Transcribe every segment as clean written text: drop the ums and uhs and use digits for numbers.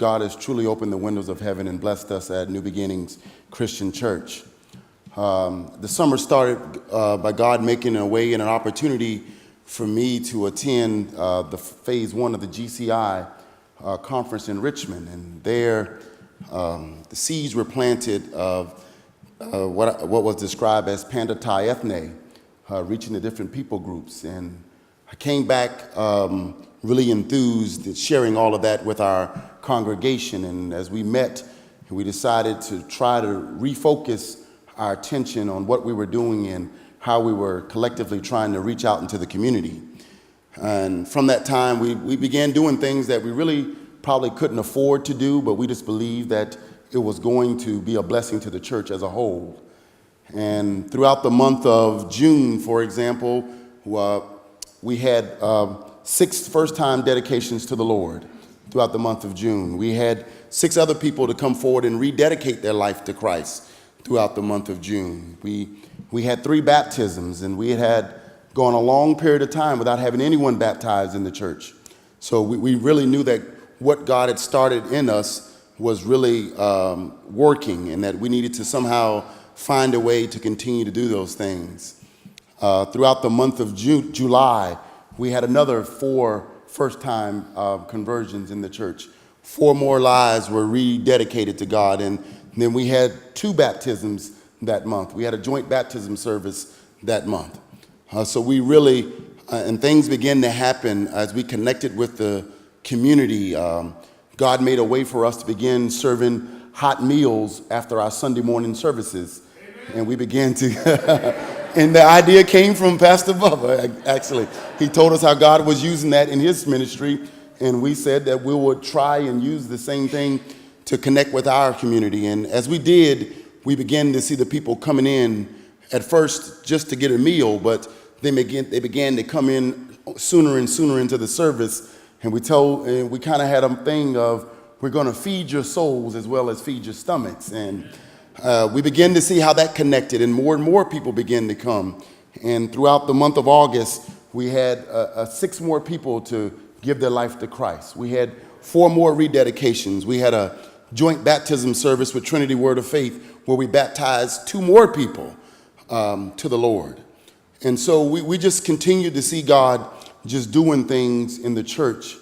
God has truly opened the windows of heaven and blessed us at New Beginnings Christian Church. The summer started by God making a way and an opportunity for me to attend the phase 1 of the GCI conference in Richmond. And there, the seeds were planted of what was described as Pandatai Ethne, reaching the different people groups. And I came back really enthused at sharing all of that with our congregation. And as we met, we decided to try to refocus our attention on what we were doing and how we were collectively trying to reach out into the community. And from that time, we began doing things that we really probably couldn't afford to do, but we just believed that it was going to be a blessing to the church as a whole. And throughout the month of June, for example, we had 6 first-time dedications to the Lord throughout the month of June. We had 6 other people to come forward and rededicate their life to Christ throughout the month of June. We had 3 baptisms, and we had gone a long period of time without having anyone baptized in the church. So we really knew that what God had started in us was really working, and that we needed to somehow find a way to continue to do those things. Throughout the month of July, we had another 4 first-time conversions in the church. 4 more lives were rededicated to God, and then we had 2 baptisms that month. We had a joint baptism service that month. So we really, and things began to happen as we connected with the community. God made a way for us to begin serving hot meals after our Sunday morning services. Amen. And we began to, and the idea came from Pastor Bubba, actually. He told us how God was using that in his ministry, and we said that we would try and use the same thing to connect with our community. And as we did, we began to see the people coming in at first just to get a meal, but they began to come in sooner and sooner into the service. And we kind of had a thing of, we're going to feed your souls as well as feed your stomachs. And we began to see how that connected, and more people began to come. And throughout the month of August, we had 6 more people to give their life to Christ. We had 4 more rededications. We had a joint baptism service with Trinity Word of Faith where we baptized 2 more people to the Lord. And so we just continued to see God just doing things in the church.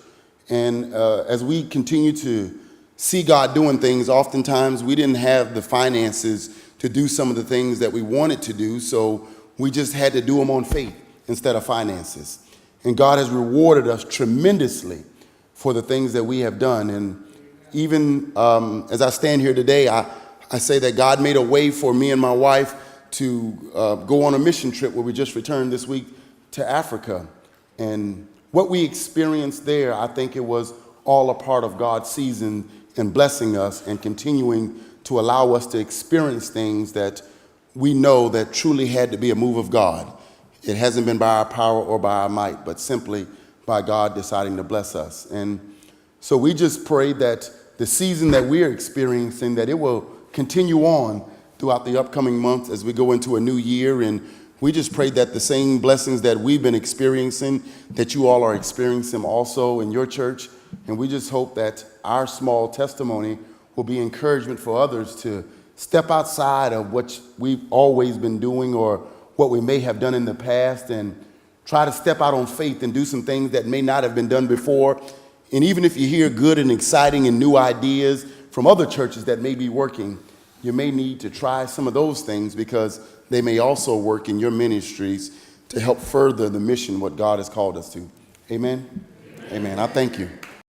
And as we continue to see God doing things, oftentimes we didn't have the finances to do some of the things that we wanted to do, so we just had to do them on faith instead of finances. And God has rewarded us tremendously for the things that we have done. And even as I stand here today, I say that God made a way for me and my wife to go on a mission trip where we just returned this week to Africa. And what we experienced there, I think it was all a part of God's season and blessing us and continuing to allow us to experience things that we know that truly had to be a move of God. It hasn't been by our power or by our might, but simply by God deciding to bless us. And so we just pray that the season that we're experiencing, that it will continue on throughout the upcoming months as we go into a new year. And we just pray that the same blessings that we've been experiencing, that you all are experiencing also in your church. And we just hope that our small testimony will be encouragement for others to step outside of what we've always been doing or what we may have done in the past, and try to step out on faith and do some things that may not have been done before. And even if you hear good and exciting and new ideas from other churches that may be working, you may need to try some of those things, because they may also work in your ministries to help further the mission, what God has called us to. Amen? Amen. I thank you.